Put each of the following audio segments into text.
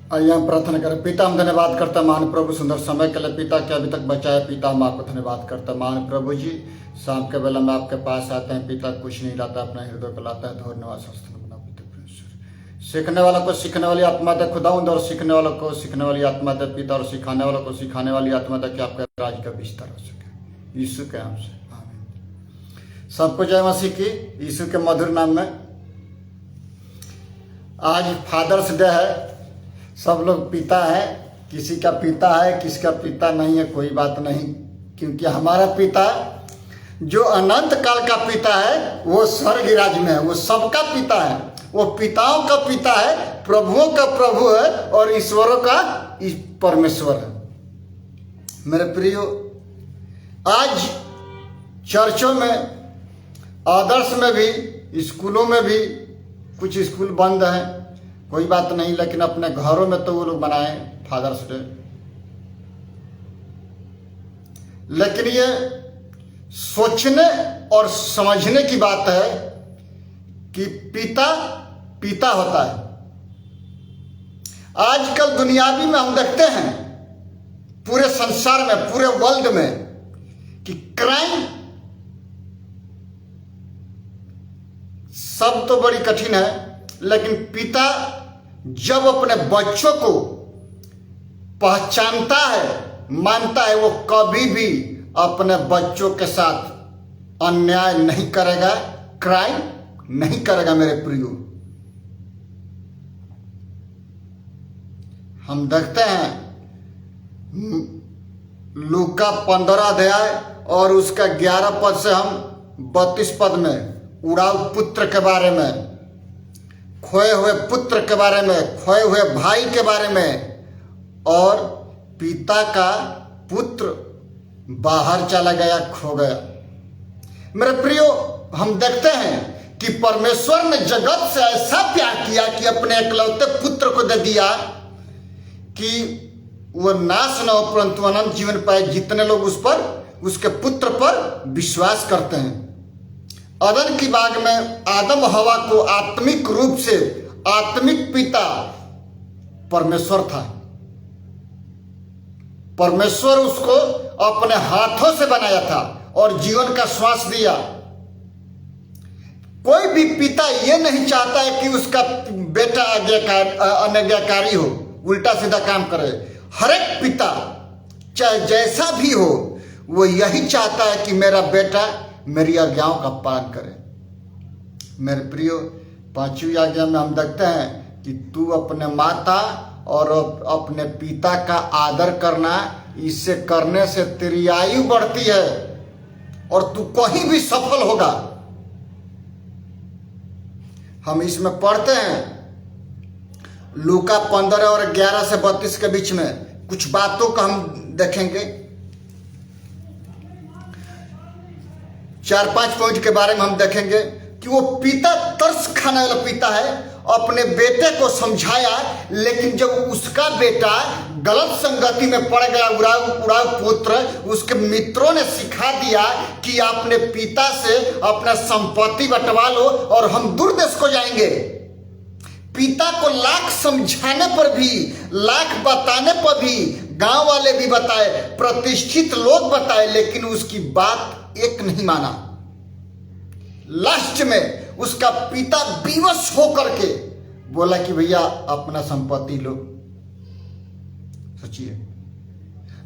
आइए हम प्रार्थना करें। पिता, हम धन्यवाद करते हैं महान प्रभु सुंदर समय के लिए पिता के अभी तक बचाए। पिता, हम आपको धन्यवाद करते हैं महान प्रभु जी। शाम के बेला में आपके पास आते हैं पिता, कुछ नहीं लाता, अपना हृदय को लाता है। धन्यवाद सीखने वालों को सीखने वाली आत्मा दे खुदावंद, और सीखने वालों को सीखने वाली आत्मा दे पिता, और सिखाने वालों को सिखाने वाली आत्मा दे कि आपके राज का विस्तार हो सके यीशु के नाम से आमीन। सबको जय मसीह की यीशु के मधुर नाम में। आज फादर्स डे है। सब लोग पिता है, किसी का पिता है किसी का पिता नहीं है, कोई बात नहीं, क्योंकि हमारा पिता जो अनंत काल का पिता है वो स्वर्ग राज्य में है। वो सबका पिता है, वो पिताओं का पिता है, प्रभुओं का प्रभु है और ईश्वरों का परमेश्वर है। मेरे प्रियो, आज चर्चों में, आदर्श में भी, स्कूलों में भी, कुछ स्कूल बंद हैं, कोई बात नहीं, लेकिन अपने घरों में तो वो लोग बनाए फादर्स डे। लेकिन ये सोचने और समझने की बात है कि पिता पिता होता है। आजकल दुनियावी में हम देखते हैं, पूरे संसार में, पूरे वर्ल्ड में, कि क्राइम सब तो बड़ी कठिन है, लेकिन पिता जब अपने बच्चों को पहचानता है, मानता है, वो कभी भी अपने बच्चों के साथ अन्याय नहीं करेगा, क्राइम नहीं करेगा। मेरे प्रियो, हम देखते हैं लूका 15 अध्याय और उसका 11 पद से हम 32 पद में उड़ाऊ पुत्र के बारे में, खोए हुए पुत्र के बारे में, खोए हुए भाई के बारे में, और पिता का पुत्र बाहर चला गया, खो गया। मेरे प्रियो, हम देखते हैं कि परमेश्वर ने जगत से ऐसा प्यार किया कि अपने एकलौते पुत्र को दे दिया कि वह नाश न हो परंतु अनंत जीवन पाए, जितने लोग उस पर, उसके पुत्र पर विश्वास करते हैं। अदन की बाग में आदम हवा को आत्मिक रूप से आत्मिक पिता परमेश्वर था। परमेश्वर उसको अपने हाथों से बनाया था और जीवन का श्वास दिया। कोई भी पिता यह नहीं चाहता है कि उसका बेटा अनाज्ञाकारी हो, उल्टा सीधा काम करे। हर एक पिता चाहे जैसा भी हो, वो यही चाहता है कि मेरा बेटा मेरी आज्ञाओं का पालन करे। मेरे प्रियो, 5वीं आज्ञा में हम देखते हैं कि तू अपने माता और अपने पिता का आदर करना, इससे करने से तेरी आयु बढ़ती है और तू कहीं भी सफल होगा। हम इसमें पढ़ते हैं लूका 15 और 11 से 32 के बीच में कुछ बातों का हम देखेंगे। 4-5 पॉइंट के बारे में हम देखेंगे कि वो पिता तरस खाने वाला पिता है। अपने बेटे को समझाया, लेकिन जब उसका बेटा गलत संगति में पड़ गया, उड़ाऊ पुत्र, उसके मित्रों ने सिखा दिया कि अपने पिता से अपना संपत्ति बंटवा लो और हम दूर देश को जाएंगे। पिता को लाख समझाने पर भी, लाख बताने पर भी, गांव वाले भी बताए, प्रतिष्ठित लोग बताए, लेकिन उसकी बात एक नहीं माना। लास्ट में उसका पिता विवश होकर के बोला कि भैया अपना संपत्ति लो। सोचिए,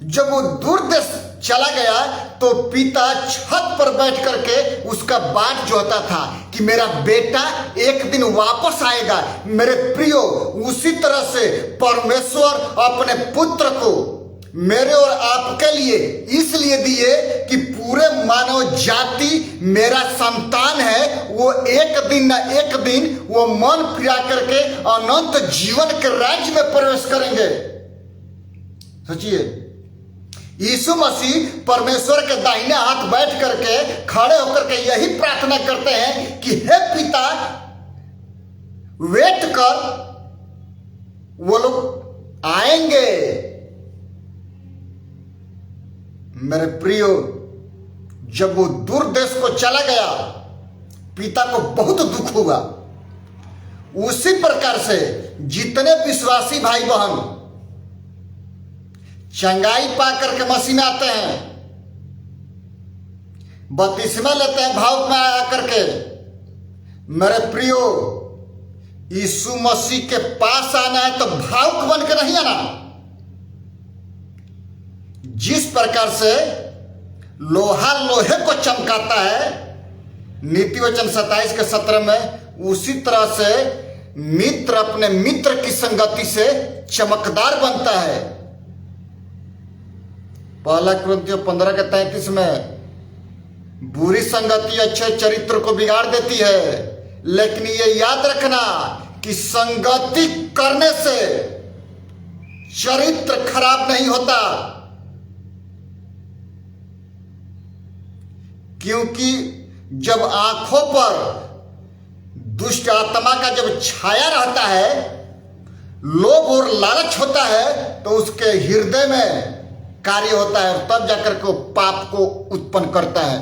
जब वो दूर देश चला गया तो पिता छत पर बैठ करके उसका बाट जोहता था कि मेरा बेटा एक दिन वापस आएगा। मेरे प्रियो, उसी तरह से परमेश्वर अपने पुत्र को मेरे और आपके लिए इसलिए दिए कि पूरे मानव जाति मेरा संतान है। वो एक दिन न एक दिन वो मन फिरा करके अनंत जीवन के राज्य में प्रवेश करेंगे। सोचिए, यीशु मसीह परमेश्वर के दाहिने हाथ बैठ करके, खड़े होकर के यही प्रार्थना करते हैं कि हे पिता, वेट कर, वो लोग आएंगे। मेरे प्रियो, जब वो दूर देश को चला गया, पिता को बहुत दुख हुआ। उसी प्रकार से जितने विश्वासी भाई बहन चंगाई पा करके मसीह में आते हैं, बपतिस्मा लेते हैं भाव में आ करके, मेरे प्रियो यीशु मसीह के पास आना है तो भावुक बन के नहीं आना। जिस प्रकार से लोहा लोहे को चमकाता है नीति वचन 27 के 17 में, उसी तरह से मित्र अपने मित्र की संगति से चमकदार बनता है। पहला कुरिन्थियों 15 के 33 में, बुरी संगति अच्छे चरित्र को बिगाड़ देती है, लेकिन ये याद रखना कि संगति करने से चरित्र खराब नहीं होता, क्योंकि जब आंखों पर दुष्ट आत्मा का जब छाया रहता है, लोभ और लालच होता है, तो उसके हृदय में कार्य होता है और तब जाकर के वो पाप को उत्पन्न करता है।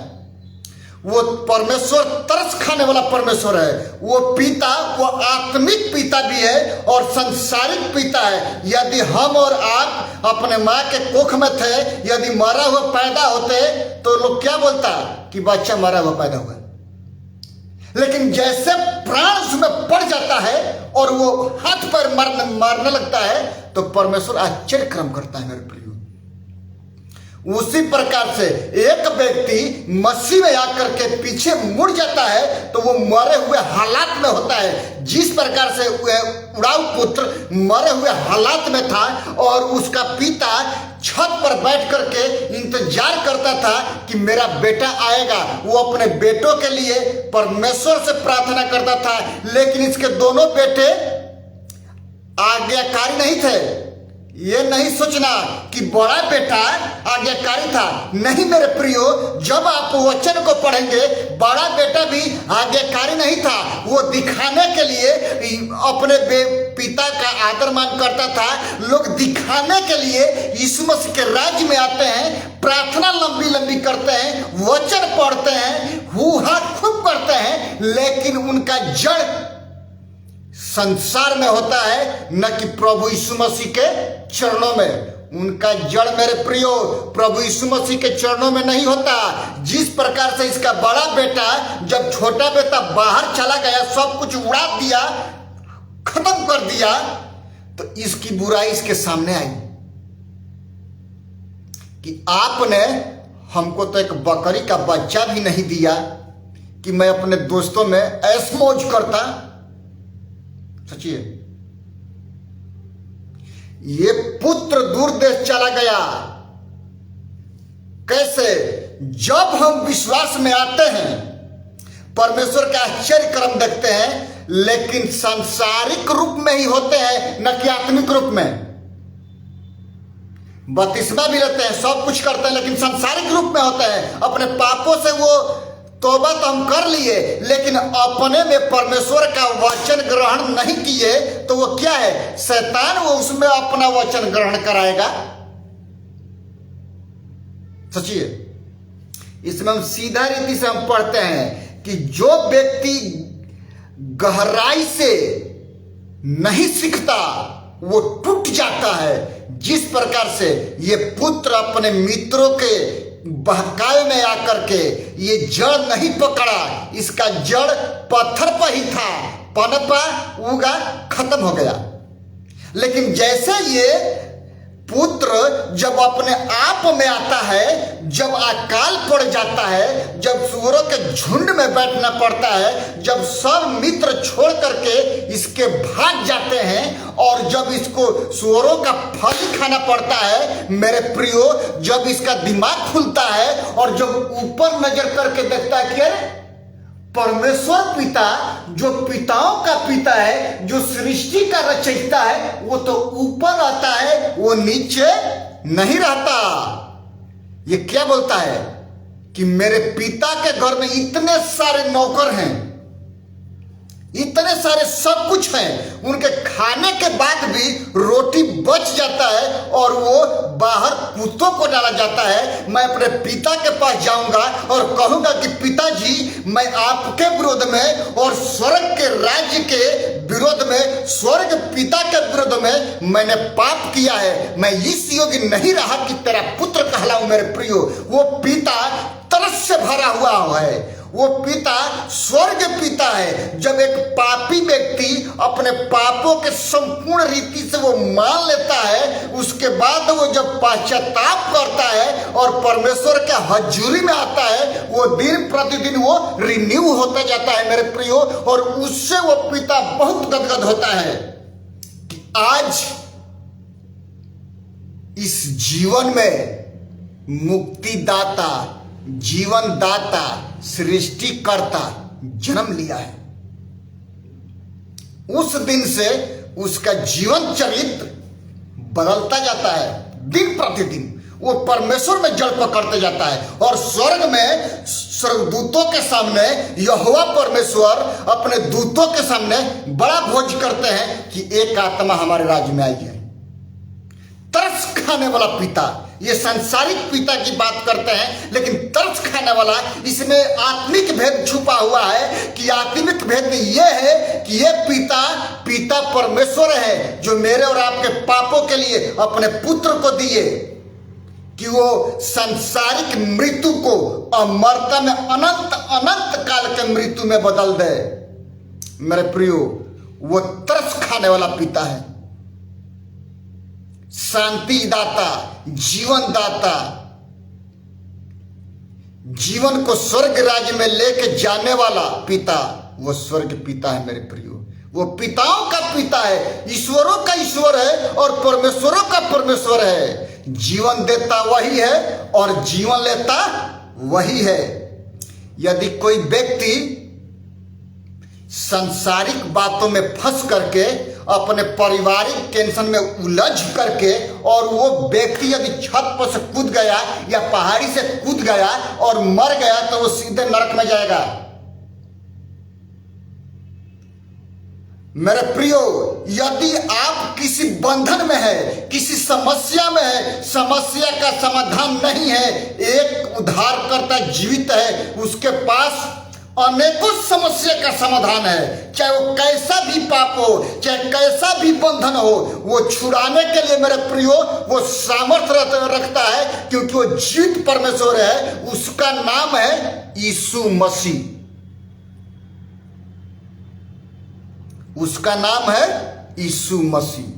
वो परमेश्वर तरस खाने वाला परमेश्वर है। वो पिता, वो आत्मिक पिता भी है और संसारिक पिता है। यदि हम और आप अपने माँ के कोख में थे, यदि मरा हुआ पैदा होते तो लोग क्या बोलता कि बच्चा मरा हुआ पैदा हुआ, लेकिन जैसे प्राण उसमें पड़ जाता है और वो हाथ पर मारने लगता है तो परमेश्वर आश्चर्य कर्म करता है। मेरे प्रियो, उसी प्रकार से एक व्यक्ति मसीह में आकर के पीछे मुड़ जाता है तो वो मरे हुए हालात में होता है। जिस प्रकार से उड़ाऊ पुत्र मरे हुए हालात में था और उसका पिता छत पर बैठ करके इंतजार करता था कि मेरा बेटा आएगा, वो अपने बेटों के लिए परमेश्वर से प्रार्थना करता था, लेकिन इसके दोनों बेटे आज्ञाकारी नहीं थे। ये नहीं सोचना कि बड़ा बेटा आज्ञाकारी था, नहीं मेरे प्रियो, जब आप वचन को पढ़ेंगे बड़ा बेटा भी आज्ञाकारी नहीं था। वो दिखाने के लिए अपने पिता का आदर मान करता था। लोग दिखाने के लिए यीशु मसीह के राज्य में आते हैं, प्रार्थना लंबी लंबी करते हैं, वचन पढ़ते हैं, हुआ खूब करते हैं, लेकिन उनका जड़ संसार में होता है, न कि प्रभु यीशु मसीह के चरणों में। उनका जड़ मेरे प्रियो प्रभु यीशु मसीह के चरणों में नहीं होता। जिस प्रकार से इसका बड़ा बेटा, जब छोटा बेटा बाहर चला गया, सब कुछ उड़ा दिया, खत्म कर दिया, तो इसकी बुराई इसके सामने आई कि आपने हमको तो एक बकरी का बच्चा भी नहीं दिया कि मैं अपने दोस्तों में ऐश मौज करता। सोचिए, ये पुत्र दूर देश चला गया। कैसे? जब हम विश्वास में आते हैं, परमेश्वर का आश्चर्य कर्म देखते हैं, लेकिन सांसारिक रूप में ही होते हैं, न कि आत्मिक रूप में। बपतिस्मा भी लेते हैं, सब कुछ करते हैं, लेकिन सांसारिक रूप में होते हैं। अपने पापों से वो तौबा तो हम कर लिए, लेकिन अपने में परमेश्वर का वचन ग्रहण नहीं किए, तो वो क्या है? शैतान वो उसमें अपना वचन ग्रहण कराएगा। सोचिए, इसमें हम सीधा रीति से हम पढ़ते हैं कि जो व्यक्ति गहराई से नहीं सीखता वो टूट जाता है। जिस प्रकार से ये पुत्र अपने मित्रों के बहकावे में आकर के ये जड़ नहीं पकड़ा, इसका जड़ पत्थर पर ही था, पनपा, उगा, खत्म हो गया। लेकिन जैसे ये पुत्र जब अपने आप में आता है, जब अकाल पड़ जाता है, जब सूअरों के झुंड में बैठना पड़ता है, जब सब मित्र छोड़ करके इसके भाग जाते हैं और जब इसको सूअरों का फल खाना पड़ता है, मेरे प्रियो, जब इसका दिमाग खुलता है और जब ऊपर नजर करके देखता है कि अरे परमेश्वर पिता, जो पिताओं का पिता है, जो सृष्टि का रचयिता है, वो तो ऊपर रहता है, वो नीचे नहीं रहता। ये क्या बोलता है कि मेरे पिता के घर में इतने सारे नौकर हैं, इतने सारे सब कुछ हैं, उनके खाने के बाद भी रोटी बच जाता है और वो बाहर कुत्तों को डाला जाता है। मैं अपने पिता के पास जाऊंगा और कहूंगा कि पिताजी, मैं आपके विरोध में और स्वर्ग के राज्य के विरोध में, स्वर्ग पिता के विरोध में मैंने पाप किया है। मैं इस योग्य नहीं रहा कि तेरा पुत्र कहलाऊं। मेरे प्रियो, वो पिता तरस से भरा हुआ है, वो पिता स्वर्ग पिता है। जब एक पापी व्यक्ति अपने पापों के संपूर्ण रीति से वो मान लेता है, उसके बाद वो जब पश्चाताप करता है और परमेश्वर के हजूरी में आता है, वो दिन प्रतिदिन वो रिन्यू होता जाता है मेरे प्रियो, और उससे वो पिता बहुत गदगद होता है। आज इस जीवन में मुक्तिदाता, जीवन दाता, सृष्टिकर्ता जन्म लिया है। उस दिन से उसका जीवन चरित्र बदलता जाता है। दिन प्रतिदिन वो परमेश्वर में जड़ पकड़ते जाता है और स्वर्ग में स्वर्गदूतों के सामने यहोवा परमेश्वर अपने दूतों के सामने बड़ा भोज करते हैं कि एक आत्मा हमारे राज्य में आई है। तरस खाने वाला पिता, ये सांसारिक पिता की बात करते हैं, लेकिन तरस खाने वाला, इसमें आत्मिक भेद छुपा हुआ है कि आत्मिक भेद ये है कि ये पिता परमेश्वर है, जो मेरे और आपके पापों के लिए अपने पुत्र को दिए कि वो सांसारिक मृत्यु को अमरता में अनंत काल के मृत्यु में बदल दे। मेरे प्रियो, वो तरस खाने वाला पिता है, शांति दाता, जीवन दाता, जीवन को स्वर्ग राज्य में लेके जाने वाला पिता, वो स्वर्ग पिता है मेरे प्रियो। वो पिताओं का पिता है, ईश्वरों का ईश्वर है और परमेश्वरों का परमेश्वर है। जीवन देता वही है और जीवन लेता वही है। यदि कोई व्यक्ति सांसारिक बातों में फंस करके, अपने पारिवारिक टेंशन में उलझ करके, और वो व्यक्ति यदि छत पर से कूद गया या पहाड़ी से कूद गया और मर गया, तो वो सीधे नरक में जाएगा। मेरे प्रियो, यदि आप किसी बंधन में है, किसी समस्या में है, समस्या का समाधान नहीं है, एक उद्धारकर्ता जीवित है, उसके पास अनेकों समस्या का समाधान है। चाहे वो कैसा भी पाप हो, चाहे कैसा भी बंधन हो, वो छुड़ाने के लिए मेरे प्रियो वो सामर्थ्य रखता है, क्योंकि वो जीवित परमेश्वर है। उसका नाम है यीशु मसीह। उसका नाम है यीशु मसीह।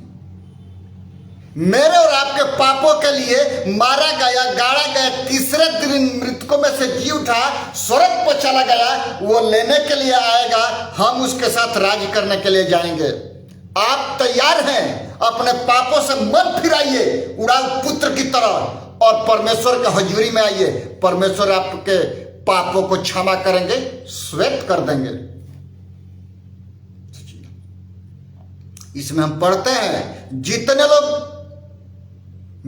मेरे और आपके पापों के लिए मारा गया, गाड़ा गया, तीसरे दिन मृतकों में से जी उठा, स्वर्ग पर चला गया, वो लेने के लिए आएगा। हम उसके साथ राज करने के लिए जाएंगे। आप तैयार हैं? अपने पापों से मन फिराइए उड़ाऊ पुत्र की तरह और परमेश्वर के हजूरी में आइए। परमेश्वर आपके पापों को क्षमा करेंगे, श्वेत कर देंगे। इसमें हम पढ़ते हैं, जितने लोग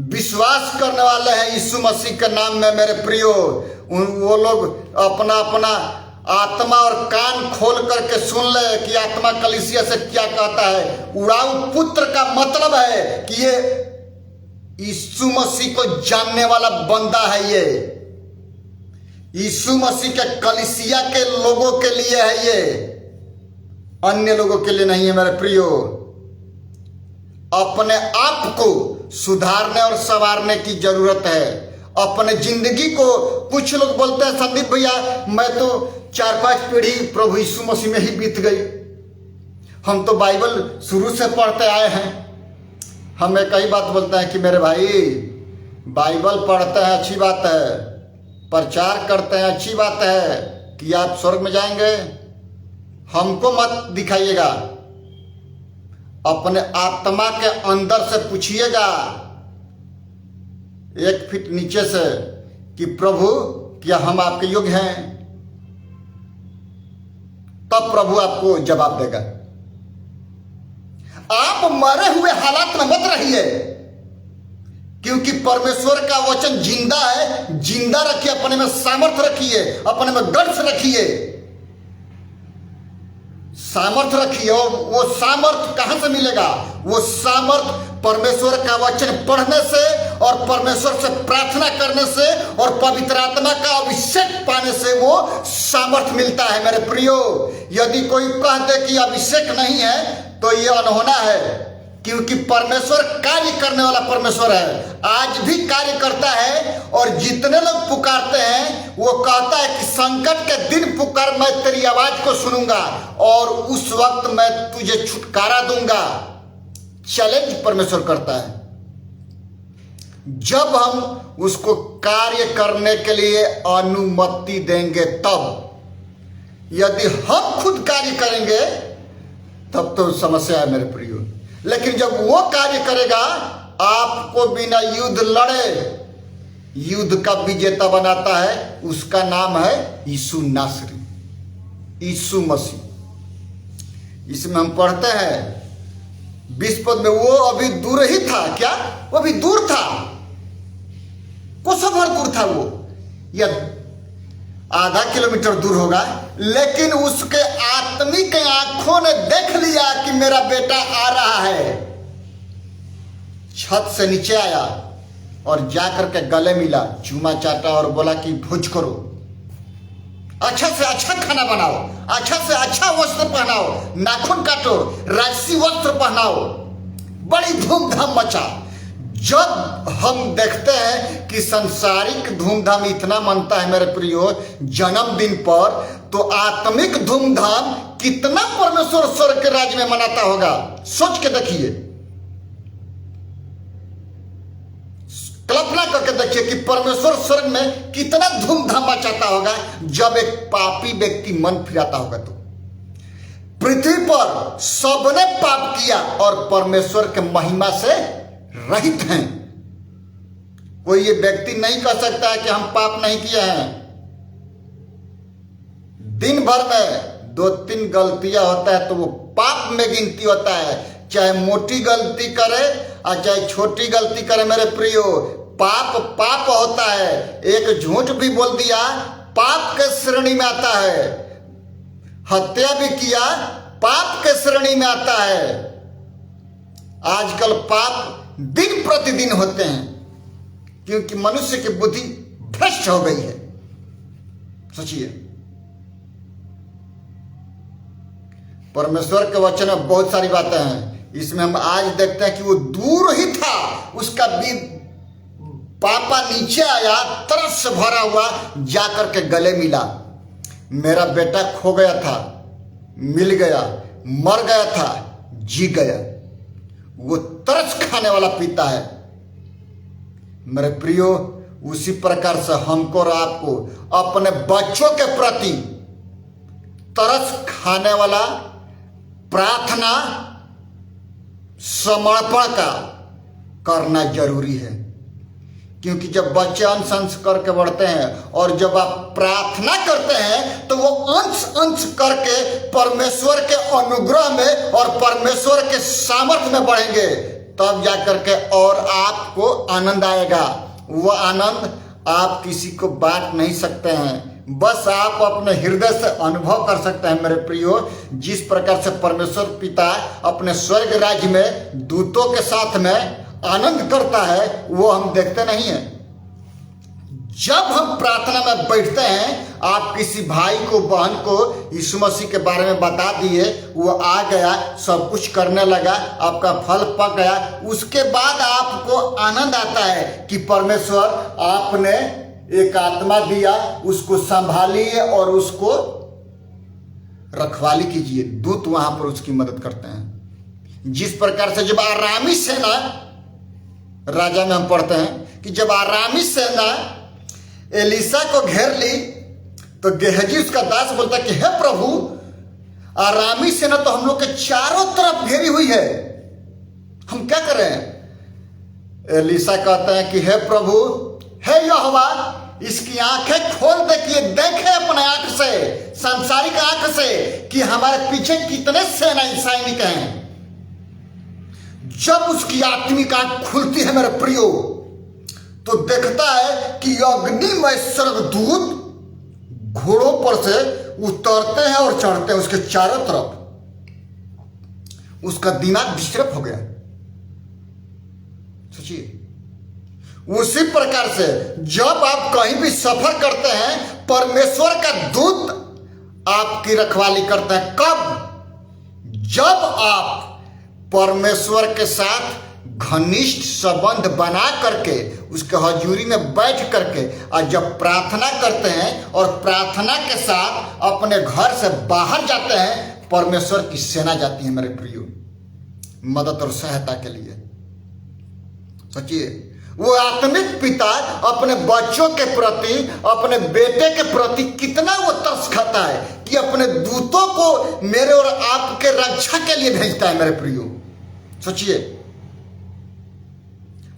विश्वास करने वाले हैं यीशु मसीह के नाम में मेरे प्रियो, वो लोग अपना अपना आत्मा और कान खोल करके सुन ले कि आत्मा कलीसिया से क्या कहता है। उड़ाऊ पुत्र का मतलब है कि ये यीशु मसीह को जानने वाला बंदा है। ये यीशु मसीह के कलीसिया के लोगों के लिए है, ये अन्य लोगों के लिए नहीं है मेरे प्रियो। अपने आप को सुधारने और संवारने की जरूरत है। अपने जिंदगी को, कुछ लोग बोलते हैं संदीप भैया मैं तो 4-5 पीढ़ी प्रभु यीशु मसीह में ही बीत गई, हम तो बाइबल शुरू से पढ़ते आए हैं। हम एक ही बात बोलते हैं कि मेरे भाई, बाइबल पढ़ते हैं अच्छी बात है, प्रचार करते हैं अच्छी बात है कि आप स्वर्ग में जाएंगे, हमको मत दिखाइएगा। अपने आत्मा के अंदर से पूछिएगा 1 फीट नीचे से कि प्रभु क्या हम आपके योग्य हैं? तब प्रभु आपको जवाब देगा। आप मरे हुए हालात में मत रहिए, क्योंकि परमेश्वर का वचन जिंदा है। जिंदा रखिए, अपने में सामर्थ्य रखिए, अपने में गट्स रखिए। सामर्थ्य रखी है। और वो सामर्थ्य कहां से मिलेगा? वो सामर्थ्य परमेश्वर का वचन पढ़ने से और परमेश्वर से प्रार्थना करने से और पवित्र आत्मा का अभिषेक पाने से वो सामर्थ्य मिलता है। मेरे प्रियो, यदि कोई कह दे कि अभिषेक नहीं है तो ये अनहोना है, क्योंकि परमेश्वर कार्य करने वाला परमेश्वर है, आज भी कार्य करता है। और जितने लोग पुकारते हैं वो कहता है कि संकट के दिन पुकार, मैं तेरी आवाज को सुनूंगा और उस वक्त मैं तुझे छुटकारा दूंगा। चैलेंज परमेश्वर करता है। जब हम उसको कार्य करने के लिए अनुमति देंगे तब। यदि हम खुद कार्य करेंगे तब तो समस्या है मेरे प्रियो। लेकिन जब वो कार्य करेगा, आपको बिना युद्ध लड़े युद्ध का विजेता बनाता है, उसका नाम है यीशु नासरी, यीशु मसीह। इसमें हम पढ़ते हैं 20 पद में, वो अभी दूर ही था। क्या? वो अभी दूर था, कोसों भर दूर था वो, या आधा किलोमीटर दूर होगा। लेकिन उसके आत्मिक आंखों ने देख लिया कि मेरा बेटा आ रहा है। छत से नीचे आया और जाकर के गले मिला, चूमा चाटा और बोला कि भोज करो, अच्छा से अच्छा खाना बनाओ, अच्छा से अच्छा वस्त्र पहनाओ, नाखून काटो, राजसी वस्त्र पहनाओ, बड़ी धूमधाम मचा। जब हम देखते हैं कि संसारिक धूमधाम इतना मनता है मेरे प्रियो जन्मदिन पर, तो आत्मिक धूमधाम कितना परमेश्वर स्वर्ग के राज्य में मनाता होगा। सोच के देखिए, कल्पना करके देखिए कि परमेश्वर स्वर्ग में कितना धूमधाम मचाता होगा जब एक पापी व्यक्ति मन फिराता होगा। तो पृथ्वी पर सबने पाप किया और परमेश्वर के महिमा से रहित हैं। कोई ये व्यक्ति नहीं कह सकता है कि हम पाप नहीं किए हैं। दिन भर में 2-3 गलतियां होता है तो वो पाप में गिनती होता है। चाहे मोटी गलती करे और चाहे छोटी गलती करे मेरे प्रियो, पाप पाप होता है। एक झूठ भी बोल दिया, पाप के श्रेणी में आता है। हत्या भी किया, पाप के श्रेणी में आता है। आजकल पाप दिन प्रतिदिन होते हैं क्योंकि मनुष्य की बुद्धि भ्रष्ट हो गई है। सोचिए, परमेश्वर के वचन में बहुत सारी बातें हैं। इसमें हम आज देखते हैं कि वो दूर ही था, उसका पापा नीचे आया, तरस से भरा हुआ, जाकर के गले मिला। मेरा बेटा खो गया था, मिल गया, मर गया था, जी गया। वो तरस खाने वाला पिता है मेरे प्रियो। उसी प्रकार से हमको और आपको अपने बच्चों के प्रति तरस खाने वाला प्रार्थना समर्पण का करना जरूरी है। क्योंकि जब बच्चे अंश अंश करके बढ़ते हैं और जब आप प्रार्थना करते हैं तो वो अंश अंश करके परमेश्वर के अनुग्रह में और परमेश्वर के सामर्थ्य में बढ़ेंगे, तब जाकर के और आपको आनंद आएगा। वो आनंद आप किसी को बांट नहीं सकते हैं, बस आप अपने हृदय से अनुभव कर सकते हैं मेरे प्रियो। जिस प्रकार से परमेश्वर पिता अपने स्वर्ग राज्य में दूतों के साथ में आनंद करता है, वो हम देखते नहीं हैं। जब हम प्रार्थना में बैठते हैं, आप किसी भाई को बहन को यीशु मसीह के बारे में बता दिए, वो आ गया, सब कुछ करने लगा, आपका फल पक गया, उसके बाद आपको आनंद आता है कि परमेश्वर आपने एक आत्मा दिया, उसको संभालिए और उसको रखवाली कीजिए। दूत वहां पर उसकी मदद करते हैं। जिस प्रकार से जब आरामी सेना, राजा में हम पढ़ते हैं कि जब आरामी सेना एलीसा को घेर ली तो गेहजी उसका दास बोलता कि हे प्रभु, आरामी सेना तो हम लोग के चारों तरफ घेरी हुई है, हम क्या करें? एलीसा कहता है कि हे प्रभु, हे यहोवा, इसकी आंखें खोल देखिए, देखे अपने आंख से, सांसारिक आंख से कि हमारे पीछे कितने सेना सैनिक हैं। जब उसकी आत्मिक आंख खुलती है मेरे प्रियो, तो देखता है कि अग्निमय स्वर्गदूत घोड़ों पर से उतरते हैं और चढ़ते हैं उसके चारों तरफ। उसका दिमाग डिस्टर्ब हो गया। सोचिए, उसी प्रकार से जब आप कहीं भी सफर करते हैं, परमेश्वर का दूत आपकी रखवाली करता है। कब? जब आप परमेश्वर के साथ घनिष्ठ संबंध बना करके उसके हजूरी में बैठ करके और जब प्रार्थना करते हैं और प्रार्थना के साथ अपने घर से बाहर जाते हैं, परमेश्वर की सेना जाती है मेरे प्रियो, मदद और सहायता के लिए। सोचिए, वो आत्मिक पिता अपने बच्चों के प्रति, अपने बेटे के प्रति कितना वो तरस खाता है कि अपने दूतों को मेरे और आपके रक्षा के लिए भेजता है मेरे प्रियो। सोचिए,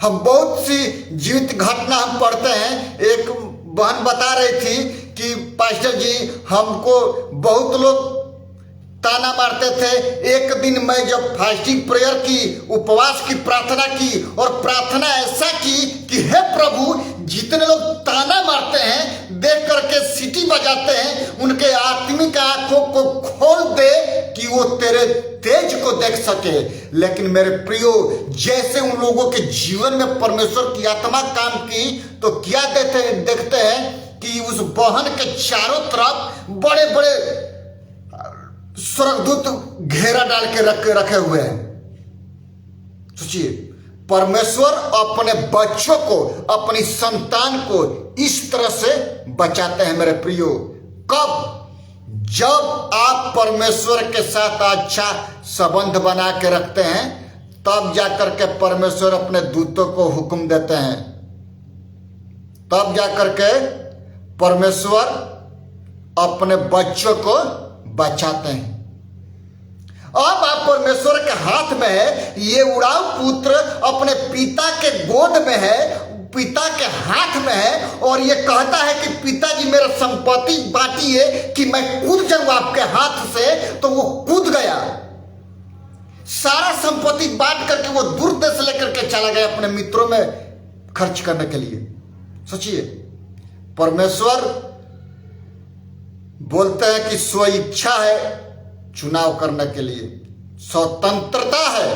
हम बहुत सी जीवित घटना हम पढ़ते हैं। एक बहन बता रही थी कि पास्टर जी, हमको बहुत लोग ताना मारते थे। एक दिन मैं जब फास्टिंग प्रेयर की, उपवास की प्रार्थना की और प्रार्थना ऐसा की कि हे प्रभु, जितने लोग ताना मारते हैं, देख करके सीटी बजाते हैं, उनके आत्मिक आंखों को खोल दे कि वो तेरे तेज को देख सके। लेकिन मेरे प्रियो, जैसे उन लोगों के जीवन में परमेश्वर की आत्मा काम की, तो क्या देखते हैं कि उस बहन के चारों तरफ बड़े बड़े स्वर्गदूत घेरा डाल के रखे हुए हैं। सोचिए, परमेश्वर अपने बच्चों को, अपनी संतान को इस तरह से बचाते हैं मेरे प्रियो। कब? जब आप परमेश्वर के साथ अच्छा संबंध बना के रखते हैं, तब जाकर के परमेश्वर अपने दूतों को हुक्म देते हैं, तब जाकर के परमेश्वर अपने बच्चों को बचाते हैं। अब आप परमेश्वर के हाथ में है, ये उड़ाऊ पुत्र अपने पिता के गोद में है, पिता के हाथ में है, और ये कहता है कि पिताजी मेरा संपत्ति बांटिए कि मैं कूद जाऊं आपके हाथ से। तो वो कूद गया, सारा संपत्ति बांट करके वो दूर देश लेकर के चला गया अपने मित्रों में खर्च करने के लिए। सोचिए, परमेश्वर बोलते हैं कि स्व इच्छा है चुनाव करने के लिए, स्वतंत्रता है।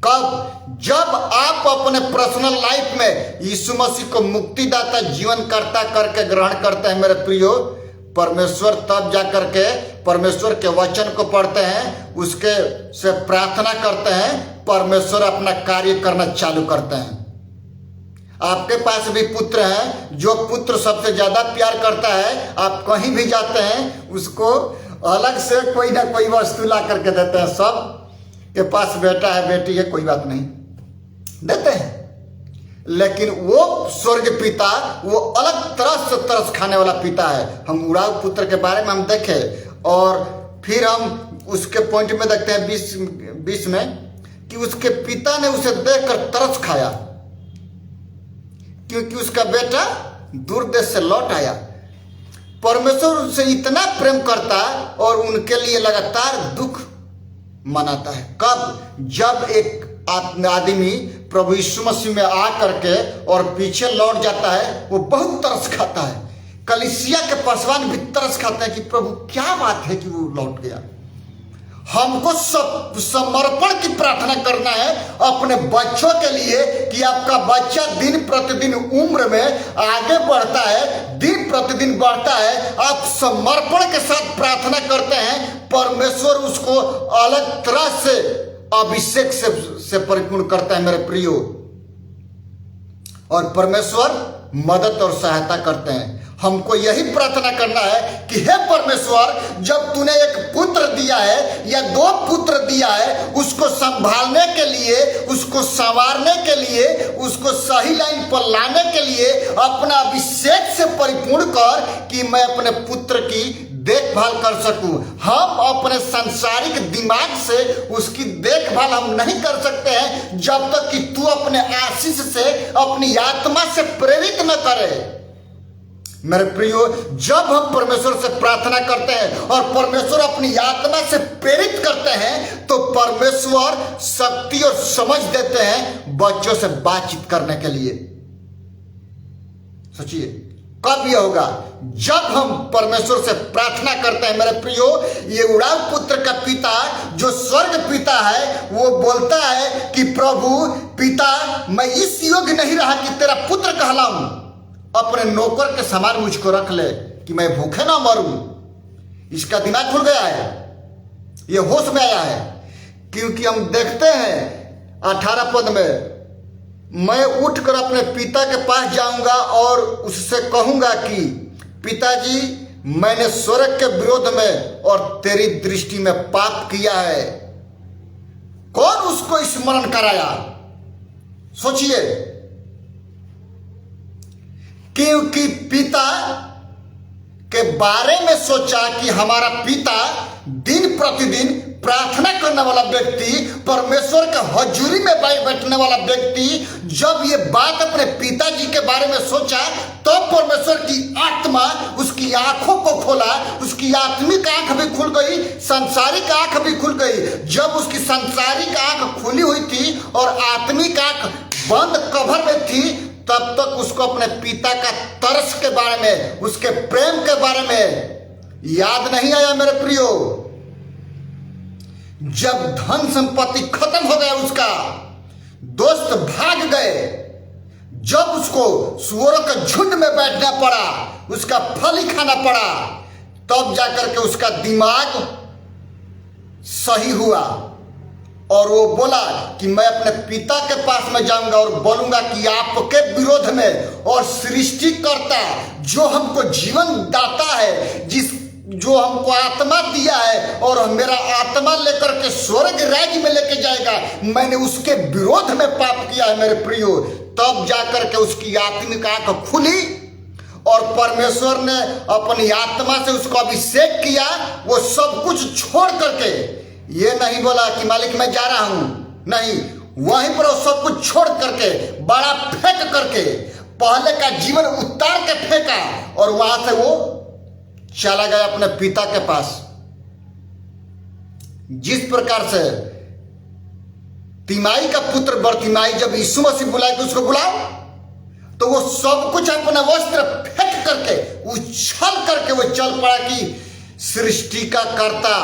कब? जब आप अपने पर्सनल लाइफ में यीशु मसीह को मुक्तिदाता, जीवन करता करके ग्रहण करते हैं मेरे प्रियो, परमेश्वर तब जाकर के परमेश्वर के वचन को पढ़ते हैं, उसके से प्रार्थना करते हैं, परमेश्वर अपना कार्य करना चालू करते हैं। आपके पास भी पुत्र हैं, जो पुत्र सबसे ज्यादा प्यार करता है, आप कहीं भी जाते हैं उसको अलग से कोई ना कोई वस्तु ला करके देते हैं। सब के पास बेटा है, बेटी है, कोई बात नहीं, देते हैं। लेकिन वो स्वर्ग पिता, वो अलग तरह से तरस खाने वाला पिता है। हम उड़ाऊ पुत्र के बारे में हम देखें और फिर हम उसके पॉइंट में देखते हैं 20 में कि उसके पिता ने उसे देखकर तरस खाया क्योंकि उसका बेटा दूर देश से लौट आया। परमेश्वर उनसे इतना प्रेम करता और उनके लिए लगातार दुख मनाता है। कब? जब एक आदमी प्रभु यीशु मसीह में आ करके और पीछे लौट जाता है, वो बहुत तरस खाता है। कलीसिया के पासवान भी तरस खाते हैं कि प्रभु क्या बात है कि वो लौट गया। हमको समर्पण की प्रार्थना करना है अपने बच्चों के लिए कि आपका बच्चा दिन प्रतिदिन उम्र में आगे बढ़ता है, दिन प्रतिदिन बढ़ता है, आप समर्पण के साथ प्रार्थना करते हैं, परमेश्वर उसको अलग तरह से अभिषेक से परिपूर्ण करता है मेरे प्रियो। और परमेश्वर मदद और सहायता करते हैं। हमको यही प्रार्थना करना है कि हे परमेश्वर, जब तूने एक पुत्र दिया है या 2 पुत्र दिया है, उसको संभालने के लिए, उसको संवारने के लिए, उसको सही लाइन पर लाने के लिए अपना अभिषेक से परिपूर्ण कर कि मैं अपने पुत्र की देखभाल कर सकूं। हम अपने सांसारिक दिमाग से उसकी देखभाल हम नहीं कर सकते हैं जब तक कि तू अपने आशीष से, अपनी आत्मा से प्रेरित न करे। मेरे प्रियो, जब हम परमेश्वर से प्रार्थना करते हैं और परमेश्वर अपनी आत्मा से प्रेरित करते हैं, तो परमेश्वर शक्ति और समझ देते हैं बच्चों से बातचीत करने के लिए। सोचिए, कब यह होगा? जब हम परमेश्वर से प्रार्थना करते हैं। मेरे प्रियो, ये उड़ाऊ पुत्र का पिता जो स्वर्ग पिता है वो बोलता है कि प्रभु पिता, मैं इस योग्य नहीं रहा कि तेरा पुत्र कहलाऊं, अपने नौकर के समान मुझको रख ले कि मैं भूखे ना मरूं। इसका दिमाग खुल गया है, ये होश में आया है। क्योंकि हम देखते हैं 18 पद में, मैं उठकर अपने पिता के पास जाऊंगा और उससे कहूंगा कि पिताजी, मैंने स्वर्ग के विरोध में और तेरी दृष्टि में पाप किया है। कौन उसको स्मरण कराया? सोचिए। क्योंकि पिता के बारे में सोचा कि हमारा पिता दिन प्रतिदिन प्रार्थना करने वाला व्यक्ति, परमेश्वर के हजूरी में बैठने वाला व्यक्ति, जब ये बात अपने पिताजी के बारे में सोचा तो परमेश्वर की आत्मा उसकी आंखों को खोला, उसकी आत्मिक आंख भी खुल गई, सांसारिक आंख भी खुल गई। जब उसकी सांसारिक आंख खुली हुई थी और आत्मिक आंख बंद कवर में थी, तब तक उसको अपने पिता का तरस के बारे में, उसके प्रेम के बारे में याद नहीं आया। मेरे प्रियो, जब धन संपत्ति खत्म हो गया, उसका दोस्त भाग गए, जब उसको सुअरों के झुंड में बैठना पड़ा, उसका फल ही खाना पड़ा, तब जाकर के उसका दिमाग सही हुआ और वो बोला कि मैं अपने पिता के पास में जाऊंगा और बोलूंगा कि आपके विरोध में, और सृष्टिकर्ता जो हमको जीवन दाता है, जो हमको आत्मा दिया है और मेरा आत्मा लेकर के स्वर्ग राज्य में लेके जाएगा, मैंने उसके विरोध में पाप किया है। मेरे प्रियो, तब जाकर के उसकी आत्मिक आंख खुली और परमेश्वर ने अपनी आत्मा से उसको अभिषेक किया। वो सब कुछ छोड़ करके ये नहीं बोला कि मालिक मैं जा रहा हूं, नहीं, वहीं पर वो सब कुछ छोड़ करके, बड़ा फेंक करके, पहले का जीवन उतार के फेंका और वहां से वो चला गया अपने पिता के पास। जिस प्रकार से तिमाई का पुत्र बरतिमाई जब यीशु मसीह बुलाए कि उसको बुलाओ, तो वो सब कुछ अपना वस्त्र फेंक करके, उछल करके वो चल पड़ा कि सृष्टि का कर्ता,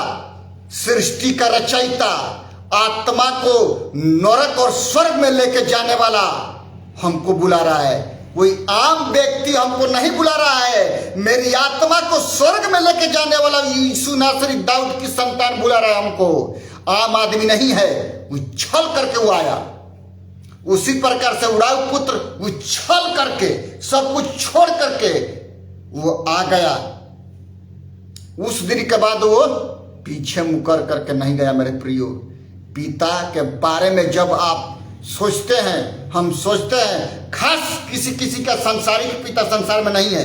सृष्टि का रचयिता, आत्मा को नरक और स्वर्ग में लेके जाने वाला हमको बुला रहा है। कोई आम व्यक्ति हमको नहीं बुला रहा है, मेरी आत्मा को स्वर्ग में लेके जाने वाला यीशु नासरी दाऊद की संतान बुला रहा है हमको। आम आदमी नहीं है, उछल करके वो आया। उसी प्रकार से उड़ाऊ पुत्र उछल करके सब कुछ छोड़ करके वो आ गया। उस दिन के बाद वो पीछे मुकर करके नहीं गया। मेरे प्रियो, पिता के बारे में जब आप सोचते हैं, हम सोचते हैं, खास किसी का सांसारिक पिता संसार में नहीं है,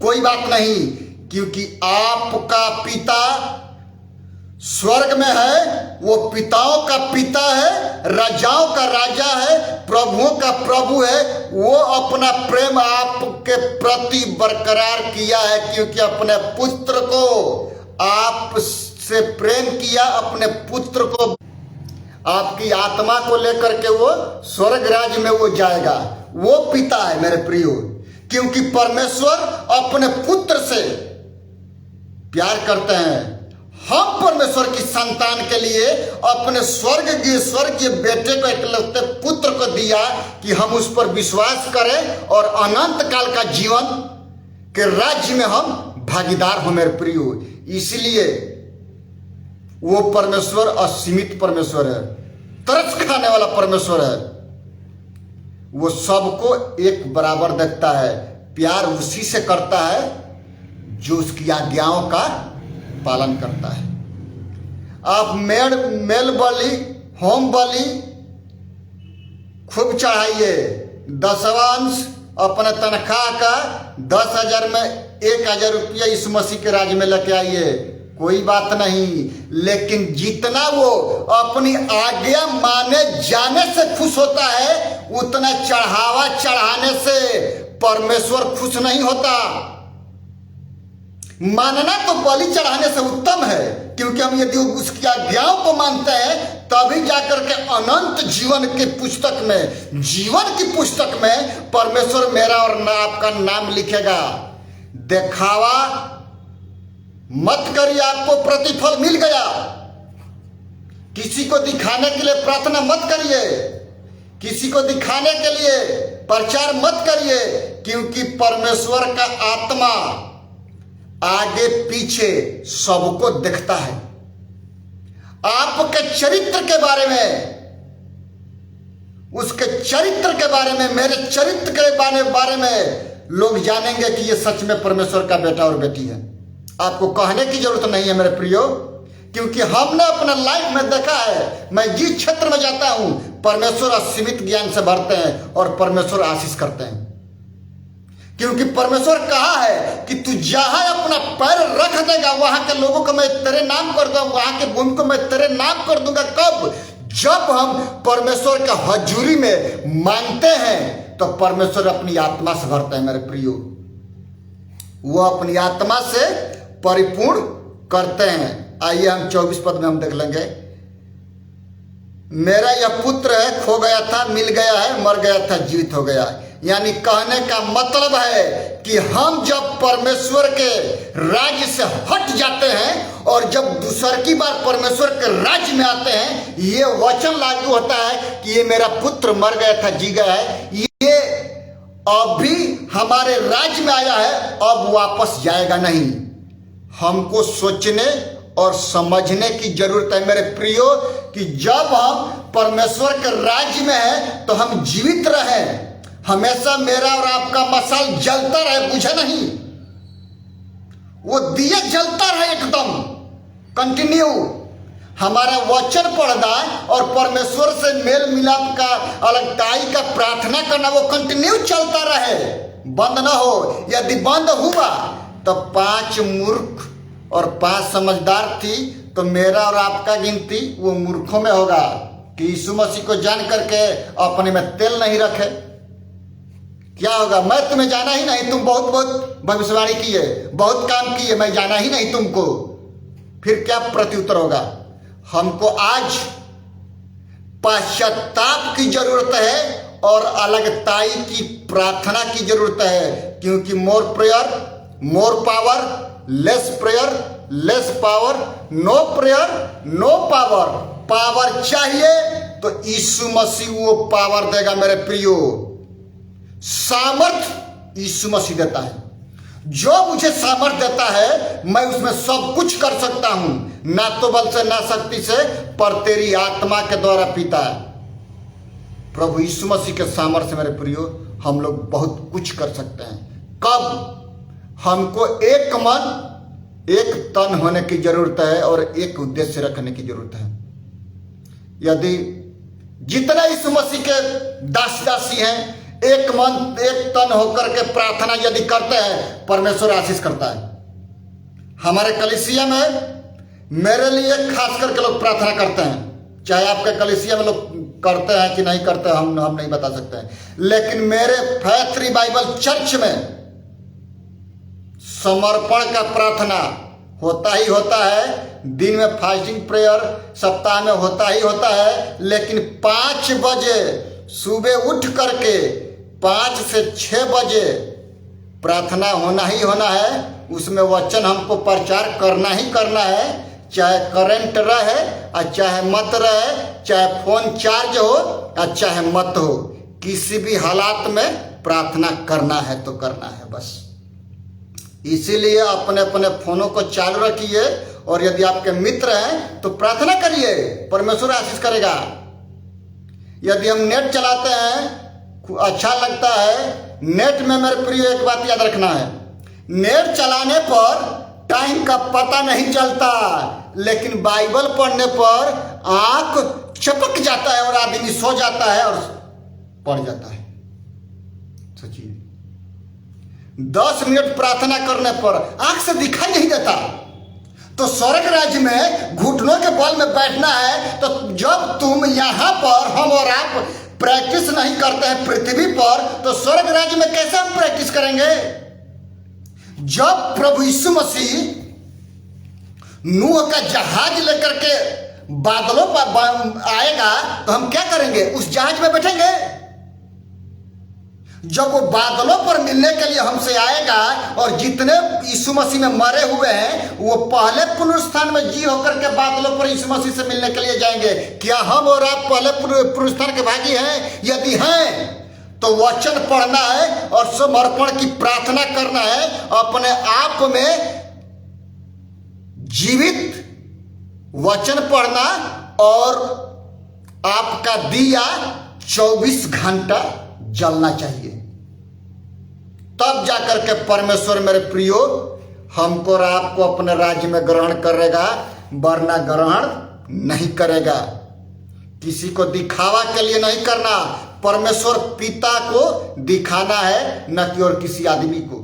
कोई बात नहीं, क्योंकि आपका पिता स्वर्ग में है। वो पिताओं का पिता है, राजाओं का राजा है, प्रभुओं का प्रभु है। वो अपना प्रेम आपके प्रति बरकरार किया है, क्योंकि अपने पुत्र को आपसे प्रेम किया, अपने पुत्र को, आपकी आत्मा को लेकर के वो स्वर्ग राज्य में वो जाएगा। वो पिता है मेरे प्रियो, क्योंकि परमेश्वर अपने पुत्र से प्यार करते हैं। हम परमेश्वर की संतान के लिए अपने स्वर्गीय बेटे को, एकलौते पुत्र को दिया कि हम उस पर विश्वास करें और अनंत काल का जीवन के राज्य में हम भागीदार हो। मेरे प्रियो, इसलिए वो परमेश्वर असीमित परमेश्वर है, तरस खाने वाला परमेश्वर है। वो सबको एक बराबर देखता है, प्यार उसी से करता है जो उसकी आज्ञाओं का पालन करता है। आप मेल बलि, होम बलि खूब चढ़ाइए, दशवांश अपने तनख्वाह का 10,000 में 1,000 रुपया इस मसीह के राज्य में लेके आइए, कोई बात नहीं। लेकिन जितना वो अपनी आज्ञा माने जाने से खुश होता है, उतना चढ़ावा चढ़ाने से परमेश्वर खुश नहीं होता। मानना तो बलि चढ़ाने से उत्तम है, क्योंकि हम यदि उसकी आज्ञाओं को मानते हैं तभी जाकर के अनंत जीवन की पुस्तक में, जीवन की पुस्तक में परमेश्वर मेरा और ना आपका नाम लिखेगा। दिखावा मत करिए, आपको प्रतिफल मिल गया। किसी को दिखाने के लिए प्रार्थना मत करिए, किसी को दिखाने के लिए प्रचार मत करिए, क्योंकि परमेश्वर का आत्मा आगे पीछे सबको देखता है। आपके चरित्र के बारे में, उसके चरित्र के बारे में, मेरे चरित्र के बारे में लोग जानेंगे कि ये सच में परमेश्वर का बेटा और बेटी है। आपको कहने की जरूरत नहीं है मेरे प्रियो, क्योंकि हमने अपना लाइफ में देखा है। मैं जिस क्षेत्र में जाता हूं परमेश्वर असीमित ज्ञान से भरते हैं और परमेश्वर आशीष करते हैं, क्योंकि परमेश्वर कहा है कि तू जहां अपना पैर रख देगा वहां के लोगों को मैं तेरे नाम कर दूंगा, वहां के भूमि को मैं तेरे नाम कर दूंगा। कब? जब हम परमेश्वर के हजूरी में मांगते हैं तो परमेश्वर अपनी आत्मा से भरते हैं मेरे प्रियो, वो अपनी आत्मा से परिपूर्ण करते हैं। आइए हम 24 पद में हम देख लेंगे। मेरा यह पुत्र है, खो गया था मिल गया है, मर गया था जीवित हो गया। यानी कहने का मतलब है कि हम जब परमेश्वर के राज्य से हट जाते हैं और जब दूसरी बार परमेश्वर के राज्य में आते हैं, ये वचन लागू होता है कि ये मेरा पुत्र मर गया था जी गया है, ये अभी हमारे राज्य में आया है, अब वापस जाएगा नहीं। हमको सोचने और समझने की जरूरत है मेरे प्रियो कि जब हम परमेश्वर के राज्य में हैं तो हम जीवित रहें, हमेशा मेरा और आपका मशाल जलता रहे, बुझे नहीं, वो दिया जलता रहे एकदम कंटिन्यू। हमारा वचन पढ़ना और परमेश्वर से मेल मिलाप का, अलगताई का प्रार्थना करना वो कंटिन्यू चलता रहे, बंद ना हो। यदि बंद हुआ तो 5 मूर्ख और 5 समझदार थी, तो मेरा और आपका गिनती वो मूर्खों में होगा कि यीशु मसीह को जान करके अपने में तेल नहीं रखे। क्या होगा? मैं तुम्हें जाना ही नहीं, तुम बहुत बहुत भविष्यवाणी किए, बहुत काम किए, मैं जाना ही नहीं तुमको। फिर क्या प्रत्युत्तर होगा? हमको आज पश्चाताप की जरूरत है और अलगताई की प्रार्थना की जरूरत है, क्योंकि more prayer more power, less prayer less power, no prayer no power. Power चाहिए तो यीशु मसीह वो पावर देगा मेरे प्रियो। सामर्थ यीशु मसीह देता है, जो मुझे सामर्थ देता है मैं उसमें सब कुछ कर सकता हूं, ना तो बल से ना शक्ति से, पर तेरी आत्मा के द्वारा पिता है। प्रभु यीशु मसीह के सामर्थ्य से मेरे प्रियो हम लोग बहुत कुछ कर सकते हैं। कब? हमको एक मन एक तन होने की जरूरत है और एक उद्देश्य रखने की जरूरत है। यदि जितने यीशु मसीह के दास दासी हैं, एक मन एक तन होकर के प्रार्थना यदि करते हैं, परमेश्वर आशीष करता है। हमारे कलीसिया में मेरे लिए खास करके लोग प्रार्थना करते हैं, चाहे आपके कलीसिया में लोग करते हैं कि नहीं करते हम नहीं बता सकते हैं, लेकिन मेरे फैथ रिवाइवल चर्च में समर्पण का प्रार्थना होता ही होता है। दिन में फास्टिंग प्रेयर सप्ताह में होता ही होता है, लेकिन 5 बजे सुबह उठ करके 5 से 6 बजे प्रार्थना होना ही होना है। उसमें वचन हमको प्रचार करना ही करना है, चाहे करंट रहे और चाहे मत रहे, चाहे फोन चार्ज हो और चाहे मत हो, किसी भी हालात में प्रार्थना करना है तो करना है बस। इसीलिए अपने अपने फोनों को चालू रखिए और यदि आपके मित्र हैं तो प्रार्थना करिए, परमेश्वर आशीष करेगा। यदि हम नेट चलाते हैं, अच्छा लगता है नेट में, मेरे प्रिय एक बात याद रखना है, नेट चलाने पर टाइम का पता नहीं चलता, लेकिन बाइबल पढ़ने पर आंख चपक जाता है और आदमी सो जाता है और पढ़ जाता है। सोचिए 10 मिनट प्रार्थना करने पर आंख से दिखाई नहीं देता, तो स्वर्ग राज्य में घुटनों के बल में बैठना है। तो जब तुम यहां पर, हम और आप प्रैक्टिस नहीं करते हैं पृथ्वी पर, तो स्वर्ग राज्य में कैसे हम प्रैक्टिस करेंगे? जब प्रभु यीशु मसीह नूह का जहाज लेकर के बादलों पर आएगा तो हम क्या करेंगे? उस जहाज में बैठेंगे। जब वो बादलों पर मिलने के लिए हमसे आएगा और जितने यीशु मसीह में मरे हुए हैं वो पहले पुनरुत्थान में जी होकर के बादलों पर यीशु मसीह से मिलने के लिए जाएंगे। क्या हम और आप पहले पुनरुत्थान के भागी हैं? यदि हैं तो वचन पढ़ना है और समर्पण की प्रार्थना करना है, अपने आप में जीवित वचन पढ़ना और आपका दिया 24 घंटा जलना चाहिए। तब जाकर के परमेश्वर मेरे प्रियो हमको और आपको अपने राज्य में ग्रहण करेगा, वरना ग्रहण नहीं करेगा। किसी को दिखावा के लिए नहीं करना, परमेश्वर पिता को दिखाना है, न कि और किसी आदमी को।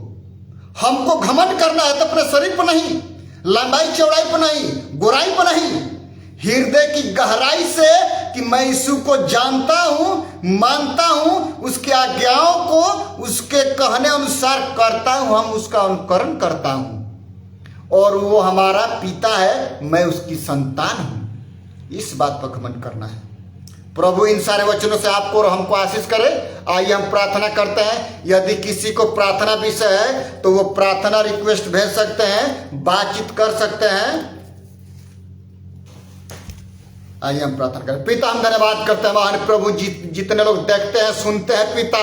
हमको घमंड करना है तो अपने शरीर पर नहीं, लंबाई चौड़ाई पर नहीं, गोराई पर नहीं, हृदय की गहराई से कि मैं यीशु को जानता हूं, मानता हूं, उसके आज्ञाओं को उसके कहने अनुसार करता हूं, हम उसका अनुकरण करता हूं और वो हमारा पिता है, मैं उसकी संतान हूं। इस बात पर घमंड करना है। प्रभु इन सारे वचनों से आपको और हमको आशीष करे। आइए हम प्रार्थना करते हैं। यदि किसी को प्रार्थना विषय है तो वो प्रार्थना रिक्वेस्ट भेज सकते हैं, बातचीत कर सकते हैं। आइए हम प्रार्थना करें। पिता हम धन्यवाद करते हैं महान प्रभु जी, जितने लोग देखते हैं सुनते हैं पिता,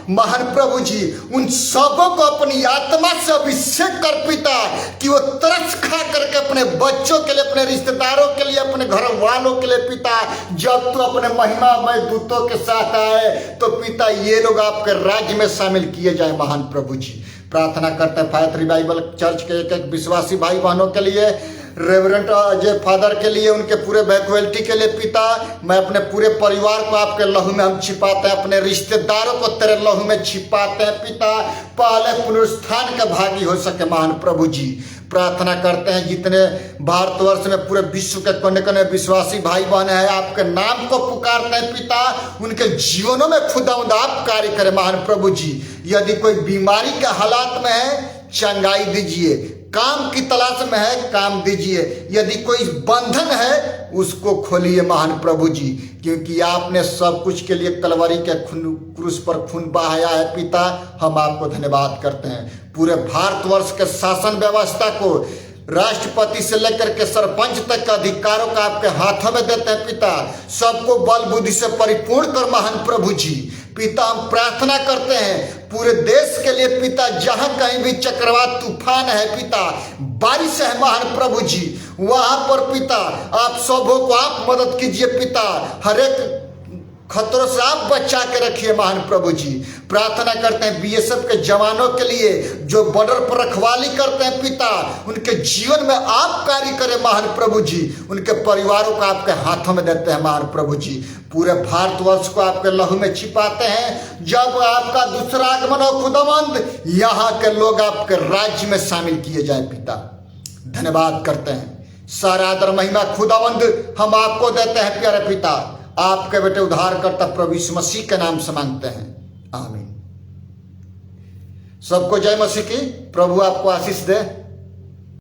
महान प्रभु जी उन सबों को अपनी आत्मा से अभिषेक कर पिता, कि वो तरस खा करके अपने बच्चों के लिए, अपने रिश्तेदारों के लिए, अपने घर वालों के लिए पिता, जब तू अपने महिमामय दूतों के साथ आए तो पिता ये लोग आपके राज्य में शामिल किए जाए। महान प्रभु जी प्रार्थना करते हैं फायर रिवाइवल चर्च के एक एक विश्वासी भाई बहनों के लिए, रेवरेंट अजय फादर के लिए, उनके पूरे फैकल्टी के लिए पिता, मैं अपने पूरे परिवार को आपके लहू में हम छिपाते हैं, अपने रिश्तेदारों को तेरे लहू में छिपाते हैं पिता, पहले पुनरुत्थान का भागी हो सके। महान प्रभु जी प्रार्थना करते हैं जितने भारतवर्ष में पूरे विश्व के कोने कोने विश्वासी भाई बहन हैं, आपके नाम को पुकारते हैं पिता, उनके जीवनों में खुदावंद आप कार्य करें। महान प्रभु जी यदि कोई बीमारी के हालात में है चंगाई दीजिए, काम की तलाश में है काम दीजिए, यदि कोई बंधन है उसको खोलिए महान प्रभु जी, क्योंकि आपने सब कुछ के लिए कलवरी के क्रूस पर खून बहाया है पिता। हम आपको धन्यवाद करते हैं। पूरे भारतवर्ष के शासन व्यवस्था को राष्ट्रपति से लेकर के सरपंच तक के अधिकारों का आपके हाथों में देते हैं पिता, सबको बल बुद्धि से परिपूर्ण कर महान प्रभु जी। पिता हम प्रार्थना करते हैं पूरे देश के लिए पिता, जहां कहीं भी चक्रवात तूफान है पिता, बारिश है महान प्रभु जी, वहां पर पिता आप सबों को आप मदद कीजिए पिता, हर एक खतरों से आप बचा के रखिए महान प्रभु जी। प्रार्थना करते हैं बीएसएफ के जवानों के लिए जो बॉर्डर पर रखवाली करते हैं पिता, उनके जीवन में आप कार्य करें महान प्रभु जी, उनके परिवारों को आपके हाथों में देते हैं महान प्रभु जी। पूरे भारतवर्ष को आपके लहू में छिपाते हैं, जब आपका दूसरा आगमन हो खुदावंद यहाँ के लोग आपके राज्य में शामिल किए जाए पिता। धन्यवाद करते हैं, सारा आदर महिमा खुदावंद हम आपको देते हैं प्यारे पिता, आपके बेटे उद्धारकर्ता प्रभु यीशु मसीह के नाम से मांगते हैं, आमीन। सबको जय मसीह की। प्रभु आपको आशीष दे।